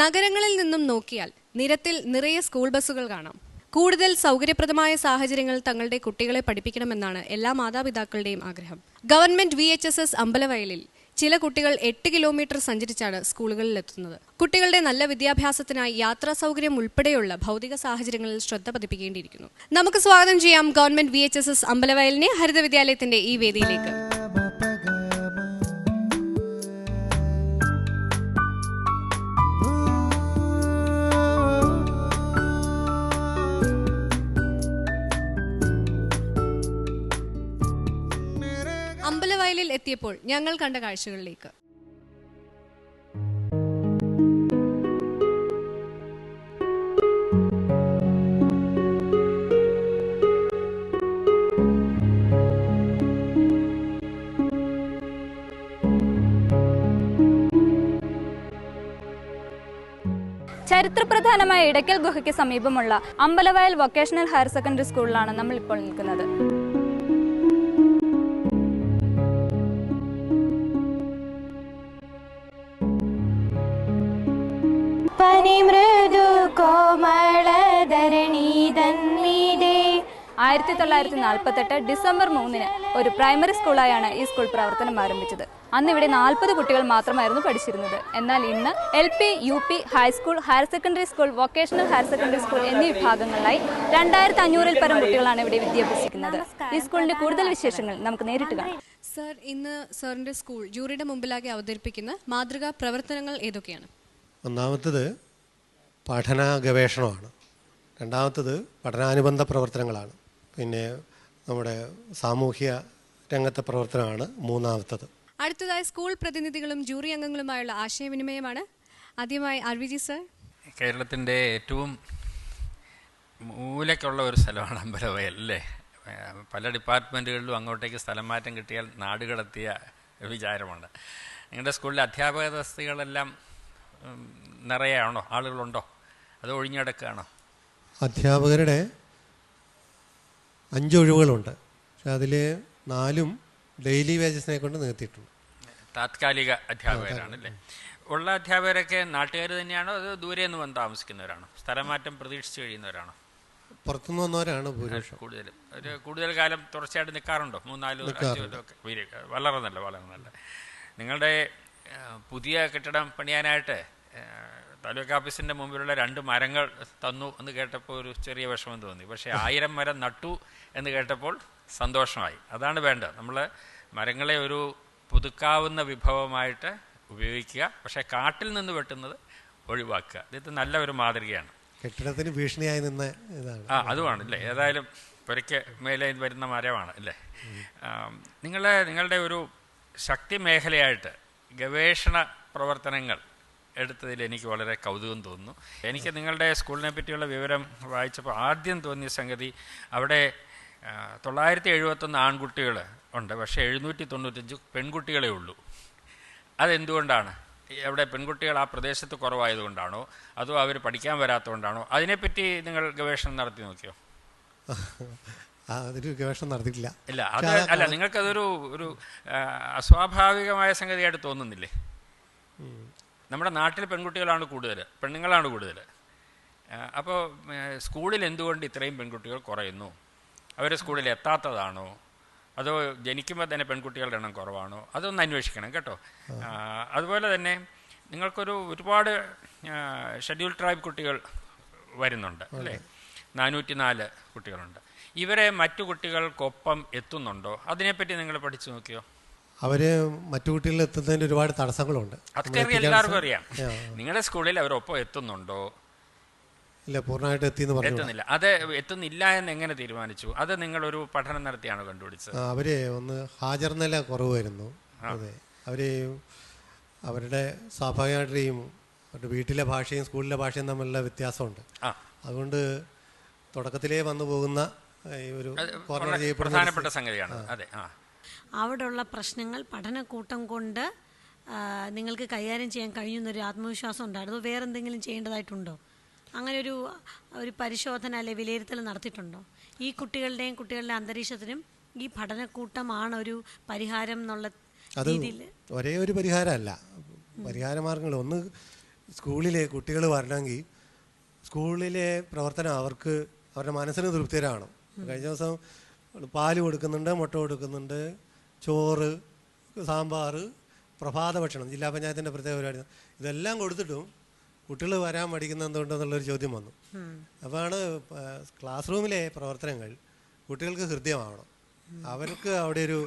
നഗരങ്ങളിൽ നിന്നും നോക്കിയാൽ നിരത്തിൽ നിറയെ സ്കൂൾ ബസ്സുകൾ കാണാം. കൂടുതൽ സൗകര്യപ്രദമായ സാഹചര്യങ്ങൾ തങ്ങളുടെ കുട്ടികളെ പഠിപ്പിക്കണമെന്നാണ് എല്ലാ മാതാപിതാക്കളുടെയും ആഗ്രഹം. ഗവൺമെന്റ് VHSS അമ്പലവയലിൽ ചില കുട്ടികൾ 8 കിലോമീറ്റർ സഞ്ചരിച്ചാണ് സ്കൂളുകളിലെത്തുന്നത്. കുട്ടികളുടെ നല്ല വിദ്യാഭ്യാസത്തിനായി യാത്രാ സൗകര്യം ഉൾപ്പെടെയുള്ള ഭൗതിക സാഹചര്യങ്ങളിൽ ശ്രദ്ധ പതിപ്പിക്കേണ്ടിയിരിക്കുന്നു. നമുക്ക് സ്വാഗതം ചെയ്യാം ഗവൺമെന്റ് VHSS അമ്പലവയലിനെ ഹരിത വിദ്യാലയത്തിന്റെ ഈ വേദിയിലേക്ക്. അമ്പലവയലിൽ എത്തിയപ്പോൾ ഞങ്ങൾ കണ്ട കാഴ്ചകളിലേക്ക്. ചരിത്രപ്രധാനമായ ഇടയ്ക്കൽ ഗുഹയ്ക്ക് സമീപമുള്ള അമ്പലവയൽ വൊക്കേഷണൽ ഹയർ സെക്കൻഡറി സ്കൂളിലാണ് നമ്മൾ ഇപ്പോൾ നിൽക്കുന്നത്. പനിമൃദു കോമളധരണീതന്മീതേ 1948 ഡിസംബർ 3 ഒരു പ്രൈമറി സ്കൂളായാണ് ഈ സ്കൂൾ പ്രവർത്തനം ആരംഭിച്ചത്. അന്ന് ഇവിടെ 40 കുട്ടികൾ മാത്രമായിരുന്നു പഠിച്ചിരുന്നത്. എന്നാൽ ഇന്ന് LP, UP, high school, higher secondary school, vocational higher secondary school എന്നീ വിഭാഗങ്ങളിലായി 2500-ൽ പരം കുട്ടികളാണ് ഇവിടെ വിദ്യാഭ്യസിക്കുന്നത്. ഈ സ്കൂളിന്റെ കൂടുതൽ വിശേഷങ്ങൾ നമുക്ക് നേരിട്ട് കാണാം. സർ, ഇന്ന് സാറിന്റെ സ്കൂൾ ജൂറിയുടെ മുമ്പിലാകെ അവതരിപ്പിക്കുന്ന മാതൃകാ പ്രവർത്തനങ്ങൾ ഏതൊക്കെയാണ്? ഒന്നാമത്തത് പഠന ഗവേഷണമാണ്. രണ്ടാമത്തത് പഠനാനുബന്ധ പ്രവർത്തനങ്ങളാണ്. പിന്നെ നമ്മുടെ സാമൂഹ്യ രംഗത്തെ പ്രവർത്തനമാണ് മൂന്നാമത്തത്. അടുത്തതായി സ്കൂൾ പ്രതിനിധികളും ജൂറി അംഗങ്ങളുമായുള്ള ആശയവിനിമയമാണ്. ആദ്യമായി RVG സർ. കേരളത്തിൻ്റെ ഏറ്റവും മൂലയ്ക്കുള്ള ഒരു സ്ഥലമാണ് അമ്പലവയൽ അല്ലേ. പല ഡിപ്പാർട്ട്മെൻറ്റുകളിലും അങ്ങോട്ടേക്ക് സ്ഥലം മാറ്റം കിട്ടിയാൽ നാട് കടത്തിയ വിചാരമുണ്ട്. നിങ്ങളുടെ സ്കൂളിലെ അധ്യാപക തസ്തികകളെല്ലാം നിറയാണോ, ആളുകളുണ്ടോ, അത് ഒഴിഞ്ഞടക്കുകയാണോ? അധ്യാപകരുടെ 5 ഒഴിവുകളുണ്ട്. പക്ഷെ അതിൽ 4 ഡെയിലി വേജസിനെ കൊണ്ട് നിർത്തിയിട്ടുണ്ട്. താത്കാലിക അധ്യാപകരാണല്ലേ. ഉള്ള അധ്യാപകരൊക്കെ നാട്ടുകാർ തന്നെയാണോ അതോ ദൂരെ നിന്ന് വന്ന് താമസിക്കുന്നവരാണോ? സ്ഥലമാറ്റം പ്രതീക്ഷിച്ച് കഴിയുന്നവരാണോ? പുറത്തുനിന്ന് വന്നവരാണ് ഭൂരിപക്ഷം. കൂടുതൽ കാലം തുടർച്ചയായിട്ട് നിൽക്കാറുണ്ടോ? 3-4 കൊല്ലമൊക്കെ? വളരെ നല്ല, വളരെ നല്ല. നിങ്ങളുടെ പുതിയ കെട്ടിടം പണിയാനായിട്ട് താലൂക്ക് ഓഫീസിൻ്റെ മുമ്പിലുള്ള 2 മരങ്ങൾ തന്നു എന്ന് കേട്ടപ്പോൾ ഒരു ചെറിയ വിഷമം തോന്നി. പക്ഷേ 1000 മരം നട്ടു എന്ന് കേട്ടപ്പോൾ സന്തോഷമായി. അതാണ് വേണ്ടത്. നമ്മൾ മരങ്ങളെ ഒരു പുതുക്കാവുന്ന വിഭവമായിട്ട് ഉപയോഗിക്കുക, പക്ഷേ കാട്ടിൽ നിന്ന് വെട്ടുന്നത് ഒഴിവാക്കുക. ഇത് നല്ല ഒരു മാതൃകയാണ്. കെട്ടിടത്തിന് ഭീഷണിയായി നിന്ന ഇതാണ്. അതുമാണ് അല്ലേ. ഏതായാലും പുരയ്ക്ക് മേലെ വരുന്ന മരമാണ് അല്ലേ. നിങ്ങളുടെ ഒരു ശക്തി മേഖലയായിട്ട് ഗവേഷണ പ്രവർത്തനങ്ങൾ എടുത്തതിൽ എനിക്ക് വളരെ കൗതുകം തോന്നുന്നു. എനിക്ക് നിങ്ങളുടെ സ്കൂളിനെ പറ്റിയുള്ള വിവരം വായിച്ചപ്പോൾ ആദ്യം തോന്നിയ സംഗതി, അവിടെ 971 ആൺകുട്ടികൾ ഉണ്ട്, പക്ഷേ 795 പെൺകുട്ടികളേ ഉള്ളൂ. അതെന്തുകൊണ്ടാണ്? അവിടെ പെൺകുട്ടികൾ ആ പ്രദേശത്ത് കുറവായതുകൊണ്ടാണോ അതോ അവർ പഠിക്കാൻ വരാത്തതുകൊണ്ടാണോ? അതിനെപ്പറ്റി നിങ്ങൾ ഗവേഷണം നടത്തി നോക്കിയോ? അതൊരു ഗവേഷണം നടത്തിയിട്ടില്ല. ഇല്ല, അല്ല, നിങ്ങൾക്കതൊരു അസ്വാഭാവികമായ സംഗതിയായിട്ട് തോന്നുന്നില്ലേ? നമ്മുടെ നാട്ടിൽ പെൺകുട്ടികളാണ് കൂടുതൽ, പെണ്ണുങ്ങളാണ് കൂടുതൽ. അപ്പോൾ സ്കൂളിൽ എന്തുകൊണ്ട് ഇത്രയും പെൺകുട്ടികൾ കുറയുന്നു? അവർ സ്കൂളിൽ എത്താത്തതാണോ അതോ ജനിക്കുമ്പോൾ തന്നെ പെൺകുട്ടികളുടെ എണ്ണം കുറവാണോ? അതൊന്ന് അന്വേഷിക്കണം കേട്ടോ. അതുപോലെ തന്നെ നിങ്ങൾക്കൊരു ഒരുപാട് ഷെഡ്യൂൾ ട്രൈബ് കുട്ടികൾ വരുന്നുണ്ട് അല്ലേ. 404 കുട്ടികളുണ്ട്. ഇവരെ മറ്റു കുട്ടികൾക്കൊപ്പം എത്തുന്നുണ്ടോ? അതിനെപ്പറ്റി നിങ്ങൾ പഠിച്ചു നോക്കിയോ? അവർ മറ്റു കുട്ടികളിൽ എത്തുന്നതിന് ഒരുപാട് തടസ്സങ്ങളുണ്ട്. അതൊക്കെ എല്ലാവർക്കും അറിയാം. നിങ്ങളുടെ സ്കൂളിൽ അവരൊപ്പം എത്തുന്നുണ്ടോ? ഇല്ല, പൂർണ്ണമായിട്ട് എത്തുന്നില്ല. അത് എത്തുന്നില്ല എന്ന് എങ്ങനെ തീരുമാനിച്ചു? അത് നിങ്ങളൊരു പഠനം നടത്തിയാണോ കണ്ടുപിടിച്ചത്? അവർ ഒന്ന് ഹാജർ നില കുറവായിരുന്നു. അതെ, അവരുടെ സ്വാഭാവികമായിട്ടും അവരുടെ വീട്ടിലെ ഭാഷയും സ്കൂളിലെ ഭാഷയും തമ്മിലുള്ള വ്യത്യാസമുണ്ട്. അതുകൊണ്ട് തുടക്കത്തിലേ വന്നു പോകുന്ന ഒരു പ്രധാനപ്പെട്ട സംഗതിയാണ്. അതെ, അവിടെയുള്ള പ്രശ്നങ്ങൾ പഠനക്കൂട്ടം കൊണ്ട് നിങ്ങൾക്ക് കൈകാര്യം ചെയ്യാൻ കഴിയുന്നൊരു ആത്മവിശ്വാസം ഉണ്ടായിരുന്നു. വേറെന്തെങ്കിലും ചെയ്യേണ്ടതായിട്ടുണ്ടോ? അങ്ങനെ ഒരു പരിശോധന അല്ലെ വിലയിരുത്തൽ നടത്തിയിട്ടുണ്ടോ? ഈ കുട്ടികളുടെ അന്തരീക്ഷത്തിനും ഈ പഠനക്കൂട്ടമാണ് ഒരു പരിഹാരം എന്നുള്ള രീതിയിൽ? ഒരേ ഒരു പരിഹാരമല്ല, പരിഹാരമാർഗങ്ങൾ. ഒന്ന് സ്കൂളിലെ കുട്ടികൾ വരണമെങ്കിൽ സ്കൂളിലെ പ്രവർത്തനം അവർക്ക് അവരുടെ മനസ്സിന് തൃപ്തികരമാണ്. കഴിഞ്ഞ ദിവസം പാല് കൊടുക്കുന്നുണ്ട്, മുട്ട കൊടുക്കുന്നുണ്ട്, ചോറ്, സാമ്പാർ, പ്രഭാത ഭക്ഷണം, ജില്ലാ പഞ്ചായത്തിൻ്റെ പ്രത്യേക പരിപാടി, ഇതെല്ലാം കൊടുത്തിട്ടും കുട്ടികൾ വരാൻ പഠിക്കുന്ന എന്തുകൊണ്ടെന്നുള്ളൊരു ചോദ്യം വന്നു. അപ്പോഴാണ് ക്ലാസ് റൂമിലെ പ്രവർത്തനങ്ങൾ കുട്ടികൾക്ക് ഹൃദ്യമാവണം. അവർക്ക് അവിടെ ഒരു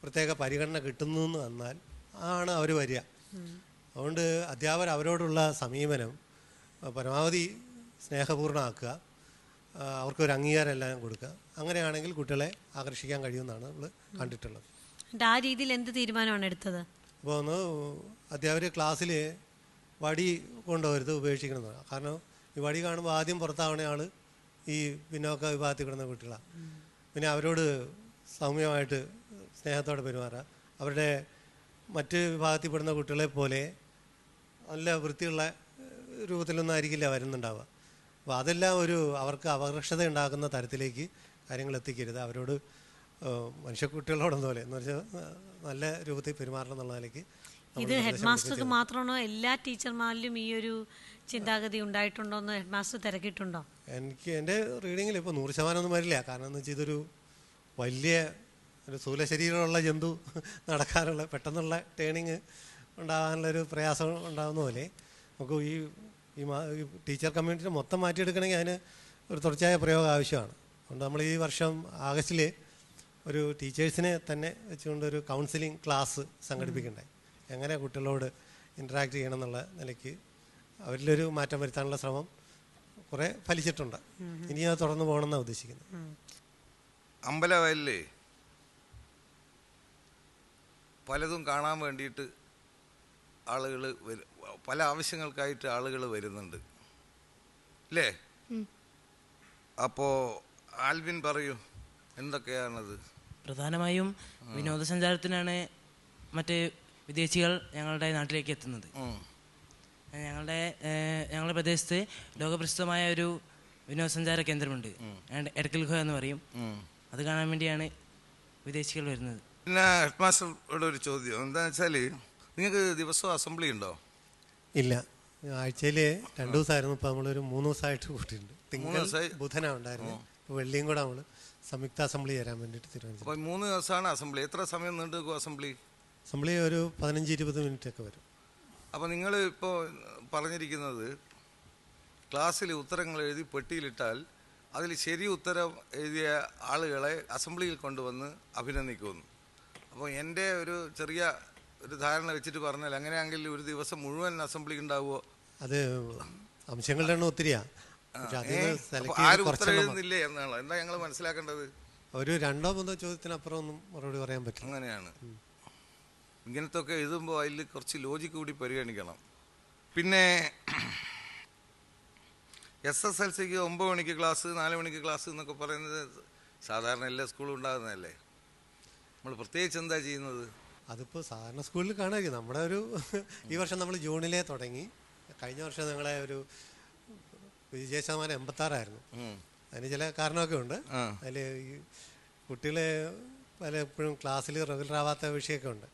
പ്രത്യേക പരിഗണന കിട്ടുന്നു എന്ന് വന്നാൽ ആണ് അവർ വരിക. അതുകൊണ്ട് അധ്യാപകർ അവരോടുള്ള സമീപനം പരമാവധി സ്നേഹപൂർണ്ണമാക്കുക, അവർക്കൊരു അംഗീകാരം എല്ലാം കൊടുക്കുക. അങ്ങനെയാണെങ്കിൽ കുട്ടികളെ ആകർഷിക്കാൻ കഴിയുമെന്നാണ് നമ്മൾ കണ്ടിട്ടുള്ളത്. ആ രീതിയിൽ എന്ത് തീരുമാനമാണ് എടുത്തത്? അപ്പോൾ ഒന്ന് അധ്യാപകർ ക്ലാസ്സിൽ വടി കൊണ്ടുപോകരുത്, ഉപേക്ഷിക്കണമെന്ന്. കാരണം ഈ വടി കാണുമ്പോൾ ആദ്യം പുറത്താവണ ആൾ ഈ പിന്നോക്ക വിഭാഗത്തിൽ കിടന്ന കുട്ടികളാണ്. പിന്നെ അവരോട് സൗമ്യമായിട്ട് സ്നേഹത്തോടെ പെരുമാറുക. അവരുടെ മറ്റ് വിഭാഗത്തിൽപ്പെടുന്ന കുട്ടികളെ പോലെ നല്ല വൃത്തിയുള്ള രൂപത്തിലൊന്നും ആയിരിക്കില്ല വരുന്നുണ്ടാവുക. അപ്പോൾ അതെല്ലാം അവർക്ക് അപകർഷത ഉണ്ടാക്കുന്ന തരത്തിലേക്ക് കാര്യങ്ങൾ എത്തിക്കരുത്. അവരോട് മനുഷ്യക്കുട്ടികളോടൊന്നും പോലെ എന്ന് വെച്ചാൽ നല്ല രൂപത്തിൽ പെരുമാറണം എന്നുള്ള നിലയ്ക്ക്. ഇത് ഹെഡ് മാസ്റ്റർക്ക് മാത്രമാണോ, എല്ലാ ടീച്ചർമാരിലും ഈ ഒരു ചിന്താഗതി ഉണ്ടായിട്ടുണ്ടോ എന്ന് ഹെഡ് മാസ്റ്റർ തിരക്കിയിട്ടുണ്ടോ? എൻ്റെ റീഡിങ്ങിൽ ഇപ്പോൾ 100% ഒന്നും വരില്ല. കാരണം എന്ന് വെച്ചാൽ ഇതൊരു വലിയ ഒരു സ്ഥൂലശരീരമുള്ള ജന്തു നടക്കാനുള്ള പെട്ടെന്നുള്ള ടേണിങ് ഉണ്ടാകാനുള്ളൊരു പ്രയാസം ഉണ്ടാകുന്ന പോലെ നമുക്ക് ഈ ടീച്ചർ കമ്മ്യൂണിറ്റിനെ മൊത്തം മാറ്റിയെടുക്കണമെങ്കിൽ അതിന് ഒരു തുടർച്ചയായ പ്രയോഗം ആവശ്യമാണ്. അതുകൊണ്ട് നമ്മൾ ഈ വർഷം ആഗസ്റ്റിൽ ഒരു ടീച്ചേഴ്സിനെ തന്നെ വെച്ചുകൊണ്ടൊരു കൗൺസിലിംഗ് ക്ലാസ് സംഘടിപ്പിക്കണ്ടായി. എങ്ങനെ കുട്ടികളോട് ഇൻറ്ററാക്ട് ചെയ്യണം എന്നുള്ള നിലയ്ക്ക് അവരിലൊരു മാറ്റം വരുത്താനുള്ള ശ്രമം കുറേ ഫലിച്ചിട്ടുണ്ട്. ഇനി അത് തുടർന്ന് പോകണമെന്നാണ് ഉദ്ദേശിക്കുന്നത്. അമ്പലവയലിൽ പലതും കാണാൻ വേണ്ടിയിട്ട് ആളുകൾ പല ആവശ്യങ്ങൾക്കായിട്ട് ആളുകൾ വരുന്നുണ്ട് അല്ലേ? അപ്പോൾ ആൽവിൻ പറയൂ, എന്തൊക്കെയാണത്? പ്രധാനമായും വിനോദസഞ്ചാരത്തിനാണ് മറ്റ് വിദേശികൾ ഞങ്ങളുടെ നാട്ടിലേക്ക് എത്തുന്നത്. ഞങ്ങളുടെ പ്രദേശത്ത് ലോകപ്രസിദ്ധമായ ഒരു വിനോദസഞ്ചാര കേന്ദ്രമുണ്ട്, എടക്കൽ ഗുഹ എന്ന് പറയും. അത് കാണാൻ വേണ്ടിയാണ് വിദേശികൾ വരുന്നത്. പിന്നെ ഹെഡ് മാസ്റ്ററോട് ഒരു ചോദ്യം എന്താണെന്ന് വെച്ചാൽ, നിങ്ങൾക്ക് ദിവസവും അസംബ്ലി ഉണ്ടോ? ഇല്ല, ആഴ്ചയിൽ 2 ദിവസമായിരുന്നു. ഇപ്പോൾ നമ്മളൊരു 3 ദിവസമായിട്ട് കൂട്ടിയിട്ടുണ്ട്. തിങ്കൾ ബുധനാണ് ഉണ്ടായിരുന്നു. ഇപ്പോൾ വെള്ളിയും കൂടെ നമ്മൾ സംയുക്ത അസംബ്ലി ചേരാൻ വേണ്ടിയിട്ട് തീരുമാനിച്ചു. അപ്പോൾ 3 ദിവസമാണ് അസംബ്ലി. എത്ര സമയം നീണ്ടു നിൽക്കും അസംബ്ലി? അസംബ്ലി ഒരു 15-20 മിനിറ്റ് ഒക്കെ വരും. അപ്പോൾ നിങ്ങൾ ഇപ്പോൾ പറഞ്ഞിരിക്കുന്നത് ക്ലാസ്സിൽ ഉത്തരങ്ങൾ എഴുതി പെട്ടിയിലിട്ടാൽ അതിൽ ശരി ഉത്തരം എഴുതിയ ആളുകളെ അസംബ്ലിയിൽ കൊണ്ടുവന്ന് അഭിനന്ദിക്കുന്നു. അപ്പോൾ എൻ്റെ ഒരു ചെറിയ ഒരു ധാരണ വെച്ചിട്ട് പറഞ്ഞാൽ അങ്ങനെയാണെങ്കിൽ ഒരു ദിവസം മുഴുവൻ അസംബ്ലി ഉണ്ടാവുമോ? അത് അംശങ്ങളുടെ എണ്ണം ഒത്തിരിയാണ്. ആരും ഉത്തരം എഴുതുന്നില്ലേ എന്നാണ് എന്താ ഞങ്ങൾ മനസ്സിലാക്കേണ്ടത്? ഒരു 2-3 ചോദ്യത്തിനപ്പുറം ഒന്നും മറുപടി പറയാൻ പറ്റും. അങ്ങനെയാണ്. ഇങ്ങനത്തെ ഒക്കെ എഴുതുമ്പോൾ അതിൽ കുറച്ച് ലോജിക്ക് കൂടി പരിഗണിക്കണം. പിന്നെ SSLCക്ക് 9 മണിക്ക് ക്ലാസ്, 4 മണിക്ക് ക്ലാസ് എന്നൊക്കെ പറയുന്നത് സാധാരണ എല്ലാ സ്കൂളും ഉണ്ടാകുന്നതല്ലേ? നമ്മൾ പ്രത്യേകിച്ച് എന്താ ചെയ്യുന്നത്? അതിപ്പോൾ സാധാരണ സ്കൂളിൽ കാണുമായിരിക്കും. നമ്മുടെ ഈ വർഷം നമ്മൾ ജൂണിലേ തുടങ്ങി. കഴിഞ്ഞ വർഷം ഞങ്ങളെ ഒരു വിജയ ശതമാനം 86 അതിന് ചില കാരണമൊക്കെ ഉണ്ട്. അതിൽ ഈ കുട്ടികളെ പലപ്പോഴും ക്ലാസ്സിൽ റെഗുലർ ആവാത്ത വിഷയമൊക്കെ ഉണ്ട്.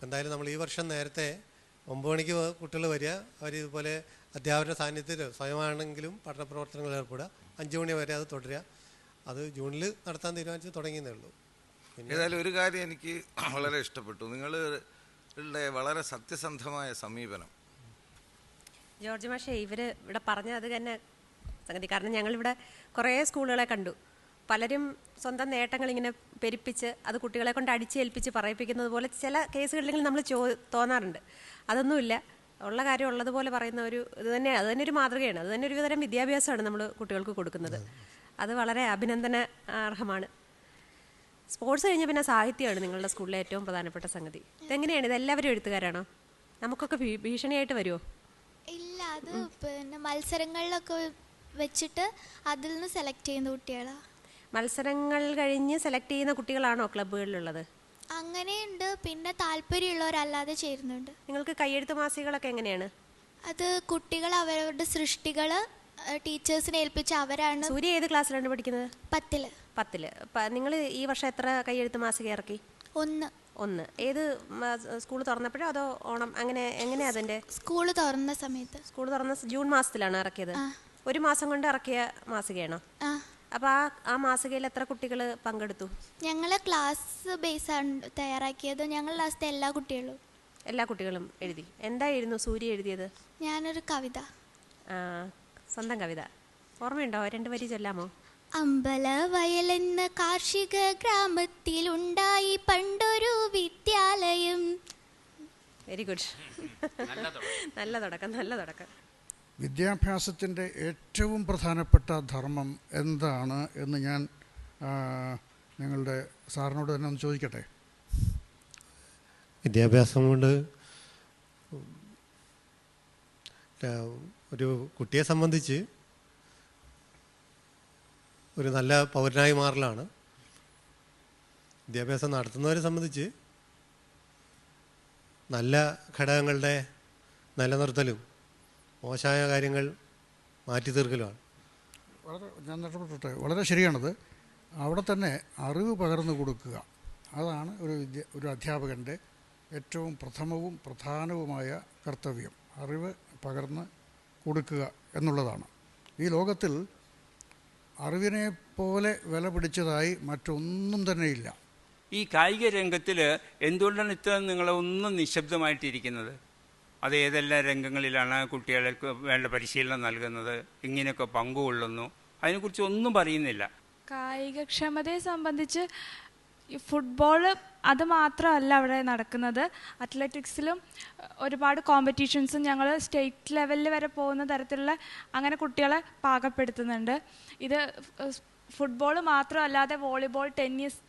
എന്തായാലും നമ്മൾ ഈ വർഷം നേരത്തെ 9 മണിക്ക് കുട്ടികൾ വരിക, അവർ ഇതുപോലെ അധ്യാപകരുടെ സാന്നിധ്യത്തിൽ സ്വയമാണെങ്കിലും പഠന പ്രവർത്തനങ്ങളിൽ ഏർപ്പെടുക, 5 മണി വരെ അത് തുടരുക. അത് ജൂണിൽ നടത്താൻ തീരുമാനിച്ച് തുടങ്ങിയതേ ഉള്ളൂ. ഏതായാലും ഒരു കാര്യം എനിക്ക് വളരെ ഇഷ്ടപ്പെട്ടു, നിങ്ങളുടെ വളരെ സത്യസന്ധമായ സമീപനം. ജോർജ് മാഷേ, ഇവിടെ പറഞ്ഞ അത് തന്നെ സംഗതി. കാരണം ഞങ്ങളിവിടെ കുറേ സ്കൂളുകളെ കണ്ടു. പലരും സ്വന്തം നേട്ടങ്ങൾ ഇങ്ങനെ പെരുപ്പിച്ച് അത് കുട്ടികളെ കൊണ്ട് അടിച്ചേൽപ്പിച്ച് പറയിപ്പിക്കുന്നത് പോലെ ചില കേസുകളിലെങ്കിൽ നമ്മൾ തോന്നാറുണ്ട്. അതൊന്നുമില്ല, ഉള്ള കാര്യം ഉള്ളതുപോലെ പറയുന്ന അത് തന്നെ ഒരു മാതൃകയാണ്. അത് തന്നെ ഒരു തരം വിദ്യാഭ്യാസമാണ് നമ്മൾ കുട്ടികൾക്ക് കൊടുക്കുന്നത്. അത് വളരെ അഭിനന്ദന അർഹമാണ്. സ്പോർട്സ് കഴിഞ്ഞ പിന്നെ സാഹിത്യമാണ് നിങ്ങളുടെ സ്കൂളിലെ ഏറ്റവും പ്രധാനപ്പെട്ട സംഗതി. ഇതെങ്ങനെയാണ്? ഇതെല്ലാവരും എഴുത്തുകാരാണോ? നമുക്കൊക്കെ ഭീഷണിയായിട്ട് വരുമോ? ഇല്ല, അത് പിന്നെ മത്സരങ്ങളിലൊക്കെ വെച്ചിട്ട് അതിൽ നിന്ന് സെലക്ട് ചെയ്യുന്ന കുട്ടികളാണ്. മത്സരങ്ങൾ കഴിഞ്ഞ് സെലക്ട് ചെയ്യുന്ന കുട്ടികളാണോ ക്ലബ്ബുകളിലുള്ളത്? അങ്ങനെയുണ്ട്, പിന്നെ താല്പര്യമുള്ളവരല്ലാതെ ചേരുന്നുണ്ട്. നിങ്ങൾക്ക് കയ്യെഴുത്ത് മാസികകളൊക്കെ എങ്ങനെയാണ്? അത് കുട്ടികൾ അവരുടെ സൃഷ്ടികൾ ടീച്ചേഴ്സിനെ ഏൽപ്പിച്ച് അവരാണ്. സൂര്യ ഏത് ക്ലാസ്സിലാണ് പഠിക്കുന്നത്? 10. നിങ്ങൾ ഈ വർഷം എത്ര കയ്യെഴുത്ത് മാസിക ഇറക്കി? 1 ഏത് സ്കൂൾ തുറന്നപ്പോഴോ അതോ ഓണം അങ്ങനെ എങ്ങനെയാ അതിൻ്റെ? സ്കൂൾ തുറന്ന സമയത്ത്. സ്കൂൾ തുറന്ന ജൂൺ മാസത്തിലാണ് ഇറക്കിയത്. 1 മാസം കൊണ്ട് ഇറക്കിയ മാസികയാണോ? അപ്പോൾ ആ മാസികയിൽ എത്ര കുട്ടികൾ പങ്കെടുത്തു? ഞങ്ങൾ ക്ലാസ് ബേസാണ് തയ്യാറാക്കിയത്. ഞങ്ങൾ ക്ലാസ്സിലെ എല്ലാ കുട്ടികളും എഴുതി. എന്തായിരുന്നു സൂര്യ എഴുതിയത്? ഞാനൊരു കവിത. സ്വന്തം കവിത ഓർമ്മയുണ്ടോ? 2 വരി ചൊല്ലാമോ? അമ്പലവയലെന്ന കാർഷിക ഗ്രാമത്തിലുണ്ടായി പണ്ടൊരു വിദ്യാലയം. Very good. നല്ല തുടക്കം. വിദ്യാഭ്യാസത്തിൻ്റെ ഏറ്റവും പ്രധാനപ്പെട്ട ധർമ്മം എന്താണ് എന്ന് ഞാൻ നിങ്ങളുടെ സാറിനോട് തന്നെ ഒന്ന് ചോദിക്കട്ടെ. വിദ്യാഭ്യാസം കൊണ്ട് ഒരു കുട്ടിയെ സംബന്ധിച്ച് ഒരു നല്ല പൗരനായി മാറലാണ്. വിദ്യാഭ്യാസം നടത്തുന്നവരെ സംബന്ധിച്ച് നല്ല ഘടകങ്ങളുടെ നിലനിർത്തലും മോശമായ കാര്യങ്ങൾ മാറ്റി തീർക്കലുമാണ്. ഞാൻ നഷ്ടപ്പെട്ടെ, വളരെ ശരിയാണത്. അവിടെ തന്നെ അറിവ് പകർന്നു കൊടുക്കുക, അതാണ് ഒരു അധ്യാപകൻ്റെ ഏറ്റവും പ്രഥമവും പ്രധാനവുമായ കർത്തവ്യം. അറിവ് പകർന്ന് കൊടുക്കുക എന്നുള്ളതാണ്. ഈ ലോകത്തിൽ അറിവിനെ പോലെ വില പിടിച്ചതായി മറ്റൊന്നും തന്നെയില്ല. ഈ കായിക രംഗത്തിൽ എന്തുകൊണ്ടാണ് ഇത്ര നിങ്ങളൊന്നും നിശബ്ദമായിട്ടിരിക്കുന്നത്? അത് ഏതെല്ലാം രംഗങ്ങളിലാണ് കുട്ടികൾക്ക് വേണ്ട പരിശീലനം നൽകുന്നത്, ഇങ്ങനെയൊക്കെ പങ്കുകൊള്ളുന്നു, അതിനെക്കുറിച്ച് ഒന്നും പറയുന്നില്ല. കായികക്ഷമതയെ സംബന്ധിച്ച് ഫുട്ബോൾ അത് മാത്രമല്ല അവിടെ നടക്കുന്നത്. അത്ലറ്റിക്സിലും ഒരുപാട് കോമ്പറ്റീഷൻസും ഞങ്ങൾ സ്റ്റേറ്റ് ലെവലിൽ വരെ പോകുന്ന തരത്തിലുള്ള അങ്ങനെ കുട്ടികളെ പാകപ്പെടുത്തുന്നുണ്ട്. ഇത് ഫുട്ബോൾ മാത്രമല്ലാതെ വോളിബോൾ, ടെന്നീസ്,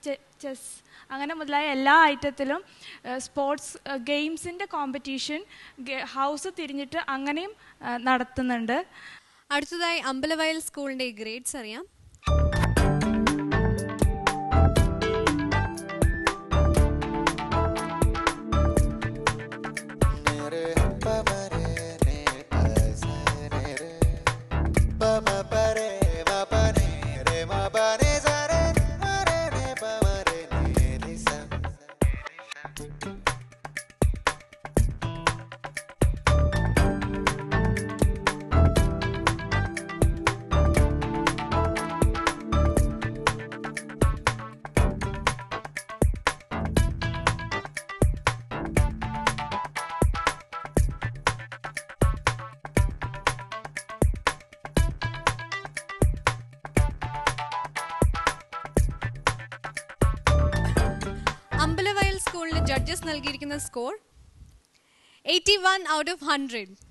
ചെസ് അങ്ങനെ മുതലായ എല്ലാ ഐറ്റത്തിലും സ്പോർട്സ് ഗെയിംസിൻ്റെ കോമ്പറ്റീഷൻ ഹൗസ് തിരിഞ്ഞിട്ട് അങ്ങനെയും നടത്തുന്നുണ്ട്. അടുത്തതായി അമ്പലവയൽ സ്കൂളിൻ്റെ ഗ്രേഡ്സ് അറിയാം. അമ്പലവയൽ സ്കൂളിന് ജഡ്ജസ് നൽകിയിരിക്കുന്ന സ്കോർ 81 out of 100.